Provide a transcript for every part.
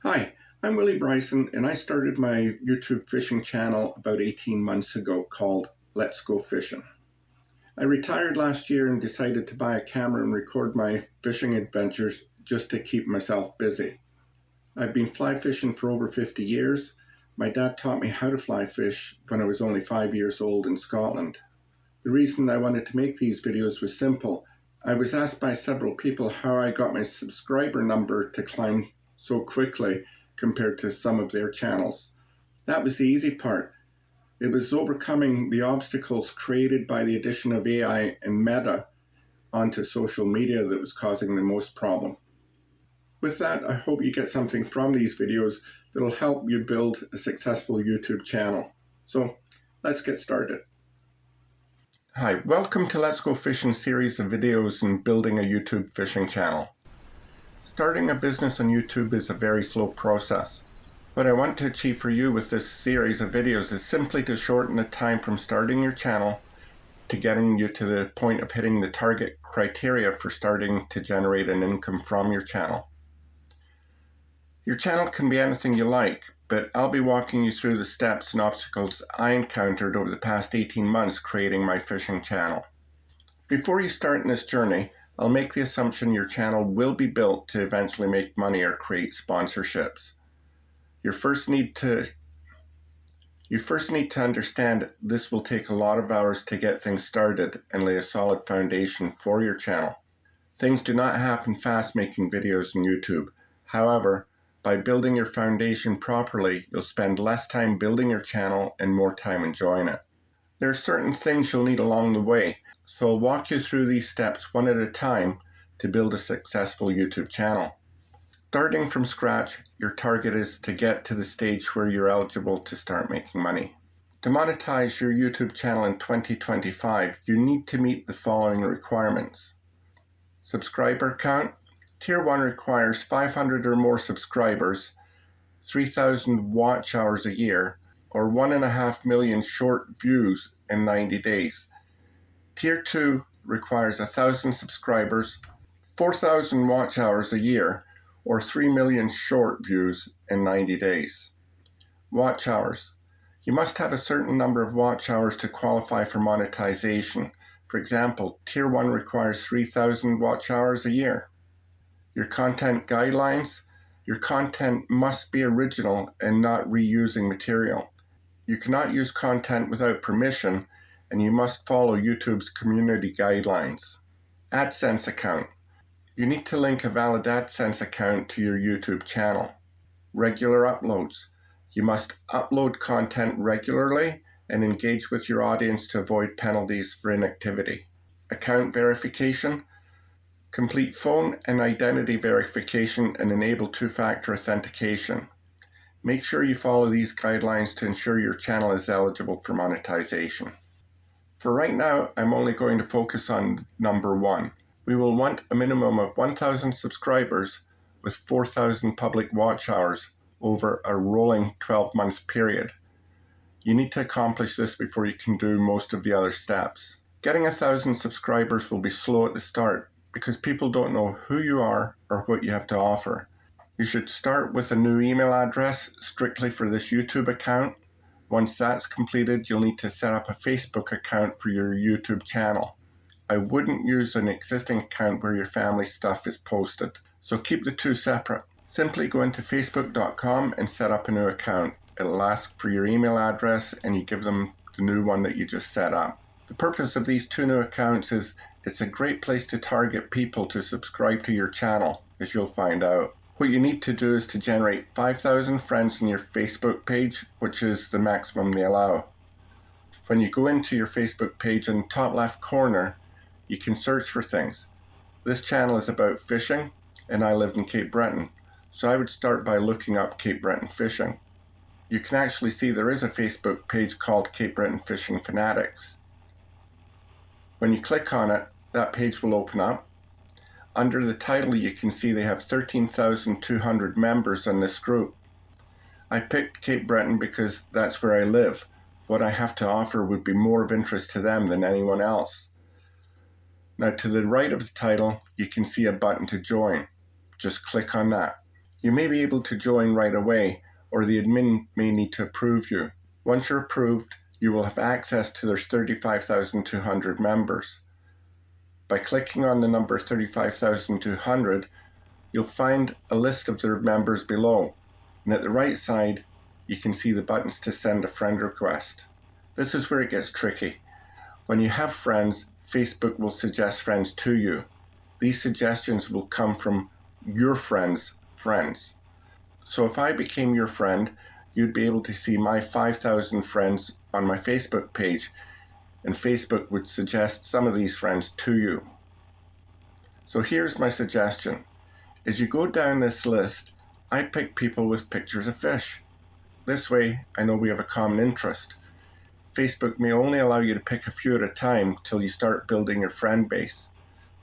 Hi, I'm Willie Bryson, and I started my YouTube fishing channel about 18 months ago called Let's Go Fishing. I retired last year and decided to buy a camera and record my fishing adventures just to keep myself busy. I've been fly fishing for over 50 years. My dad taught me how to fly fish when I was only 5 years old in Scotland. The reason I wanted to make these videos was simple. I was asked by several people how I got my subscriber number to climb so quickly compared to some of their channels. That was the easy part. It was overcoming the obstacles created by the addition of AI and Meta onto social media that was causing the most problem. With that, I hope you get something from these videos that'll help you build a successful YouTube channel. So let's get started. Hi, welcome to Let's Go Fishing series of videos in building a YouTube fishing channel. Starting a business on YouTube is a very slow process. What I want to achieve for you with this series of videos is simply to shorten the time from starting your channel to getting you to the point of hitting the target criteria for starting to generate an income from your channel. Your channel can be anything you like, but I'll be walking you through the steps and obstacles I encountered over the past 18 months creating my fishing channel. Before you start in this journey, I'll make the assumption your channel will be built to eventually make money or create sponsorships. You first need to understand this will take a lot of hours to get things started and lay a solid foundation for your channel. Things do not happen fast making videos on YouTube. However, by building your foundation properly, you'll spend less time building your channel and more time enjoying it. There are certain things you'll need along the way, so I'll walk you through these steps one at a time to build a successful YouTube channel. Starting from scratch, your target is to get to the stage where you're eligible to start making money. To monetize your YouTube channel in 2025, you need to meet the following requirements. Subscriber count. Tier 1 requires 500 or more subscribers, 3,000 watch hours a year, or 1.5 million short views in 90 days. Tier 2 requires 1,000 subscribers, 4,000 watch hours a year, or 3 million short views in 90 days. Watch hours. You must have a certain number of watch hours to qualify for monetization. For example, Tier 1 requires 3,000 watch hours a year. Your content guidelines. Your content must be original and not reusing material. You cannot use content without permission, and you must follow YouTube's community guidelines. AdSense account. You need to link a valid AdSense account to your YouTube channel. Regular uploads. You must upload content regularly and engage with your audience to avoid penalties for inactivity. Account verification. Complete phone and identity verification and enable two-factor authentication. Make sure you follow these guidelines to ensure your channel is eligible for monetization. For right now, I'm only going to focus on number 1. We will want a minimum of 1,000 subscribers with 4,000 public watch hours over a rolling 12-month period. You need to accomplish this before you can do most of the other steps. Getting 1,000 subscribers will be slow at the start because people don't know who you are or what you have to offer. You should start with a new email address strictly for this YouTube account. Once that's completed, you'll need to set up a Facebook account for your YouTube channel. I wouldn't use an existing account where your family stuff is posted, so keep the two separate. Simply go into facebook.com and set up a new account. It'll ask for your email address and you give them the new one that you just set up. The purpose of these two new accounts is it's a great place to target people to subscribe to your channel, as you'll find out. What you need to do is to generate 5,000 friends on your Facebook page, which is the maximum they allow. When you go into your Facebook page in the top left corner, you can search for things. This channel is about fishing, and I live in Cape Breton, so I would start by looking up Cape Breton fishing. You can actually see there is a Facebook page called Cape Breton Fishing Fanatics. When you click on it, that page will open up. Under the title, you can see they have 13,200 members in this group. I picked Cape Breton because that's where I live. What I have to offer would be more of interest to them than anyone else. Now, to the right of the title, you can see a button to join. Just click on that. You may be able to join right away, or the admin may need to approve you. Once you're approved, you will have access to their 35,200 members. By clicking on the number 35,200, you'll find a list of their members below, and at the right side, you can see the buttons to send a friend request. This is where it gets tricky. When you have friends, Facebook will suggest friends to you. These suggestions will come from your friends' friends. So if I became your friend, you'd be able to see my 5,000 friends on my Facebook page, and Facebook would suggest some of these friends to you. So here's my suggestion. As you go down this list, I pick people with pictures of fish. This way, I know we have a common interest. Facebook may only allow you to pick a few at a time till you start building your friend base.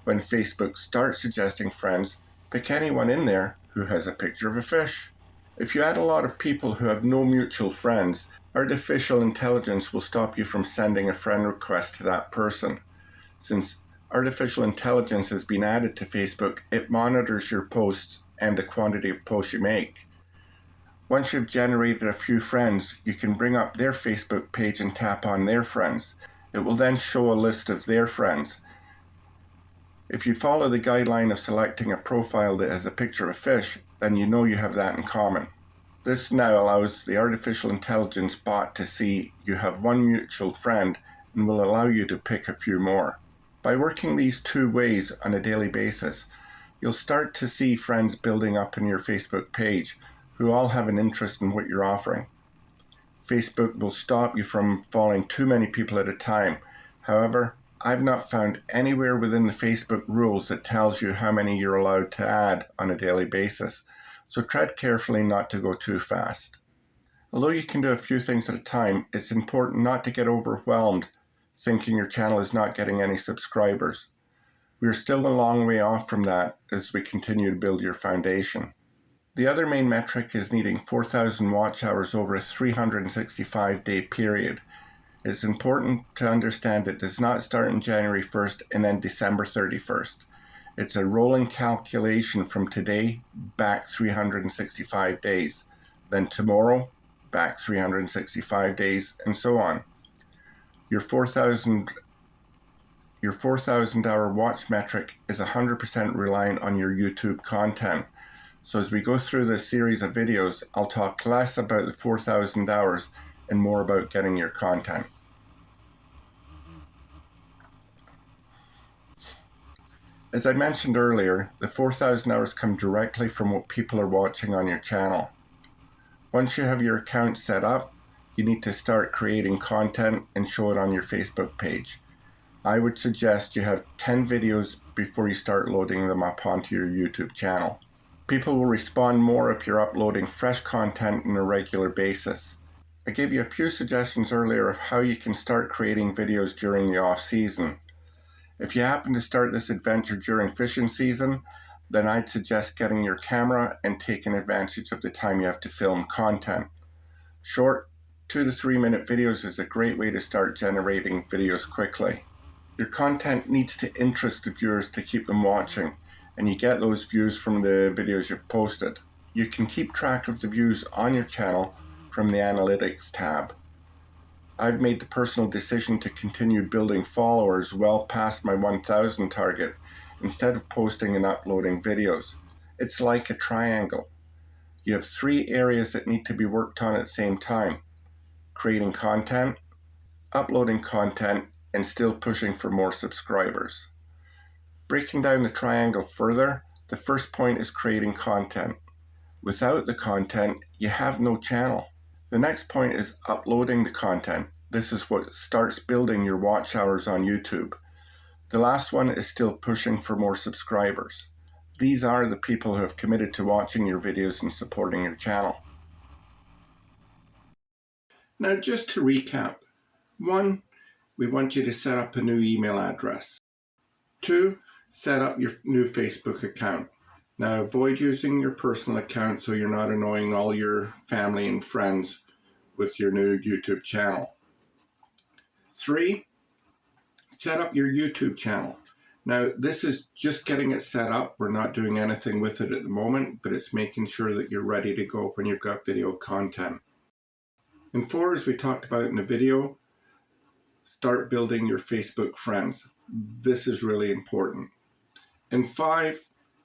When Facebook starts suggesting friends, pick anyone in there who has a picture of a fish. If you add a lot of people who have no mutual friends, artificial intelligence will stop you from sending a friend request to that person. Since artificial intelligence has been added to Facebook, it monitors your posts and the quantity of posts you make. Once you've generated a few friends, you can bring up their Facebook page and tap on their friends. It will then show a list of their friends. If you follow the guideline of selecting a profile that has a picture of a fish, then you know you have that in common. This now allows the artificial intelligence bot to see you have one mutual friend and will allow you to pick a few more. By working these two ways on a daily basis, you'll start to see friends building up in your Facebook page who all have an interest in what you're offering. Facebook will stop you from following too many people at a time. However, I've not found anywhere within the Facebook rules that tells you how many you're allowed to add on a daily basis, so tread carefully not to go too fast. Although you can do a few things at a time, it's important not to get overwhelmed thinking your channel is not getting any subscribers. We are still a long way off from that as we continue to build your foundation. The other main metric is needing 4,000 watch hours over a 365-day period. It's important to understand it does not start on January 1st and then December 31st. It's a rolling calculation from today back 365 days, then tomorrow back 365 days, and so on. Your 4,000 hour watch metric is 100% reliant on your YouTube content. So as we go through this series of videos, I'll talk less about the 4,000 hours and more about getting your content. As I mentioned earlier, the 4,000 hours come directly from what people are watching on your channel. Once you have your account set up, you need to start creating content and show it on your Facebook page. I would suggest you have 10 videos before you start loading them up onto your YouTube channel. People will respond more if you're uploading fresh content on a regular basis. I gave you a few suggestions earlier of how you can start creating videos during the off season. If you happen to start this adventure during fishing season, then I'd suggest getting your camera and taking advantage of the time you have to film content. Short 2 to 3 minute videos is a great way to start generating videos quickly. Your content needs to interest the viewers to keep them watching, and you get those views from the videos you've posted. You can keep track of the views on your channel from the Analytics tab. I've made the personal decision to continue building followers well past my 1,000 target instead of posting and uploading videos. It's like a triangle. You have 3 areas that need to be worked on at the same time: creating content, uploading content, and still pushing for more subscribers. Breaking down the triangle further, the first point is creating content. Without the content, you have no channel. The next point is uploading the content. This is what starts building your watch hours on YouTube. The last one is still pushing for more subscribers. These are the people who have committed to watching your videos and supporting your channel. Now, just to recap. 1, we want you to set up a new email address. 2, set up your new Facebook account. Now, avoid using your personal account so you're not annoying all your family and friends with your new YouTube channel. 3, set up your YouTube channel. Now, this is just getting it set up. We're not doing anything with it at the moment, but it's making sure that you're ready to go when you've got video content. And 4, as we talked about in the video, start building your Facebook friends. This is really important. And 5,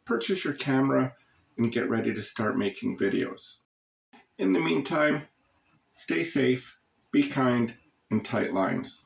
purchase your camera and get ready to start making videos. In the meantime, stay safe, be kind, and tight lines.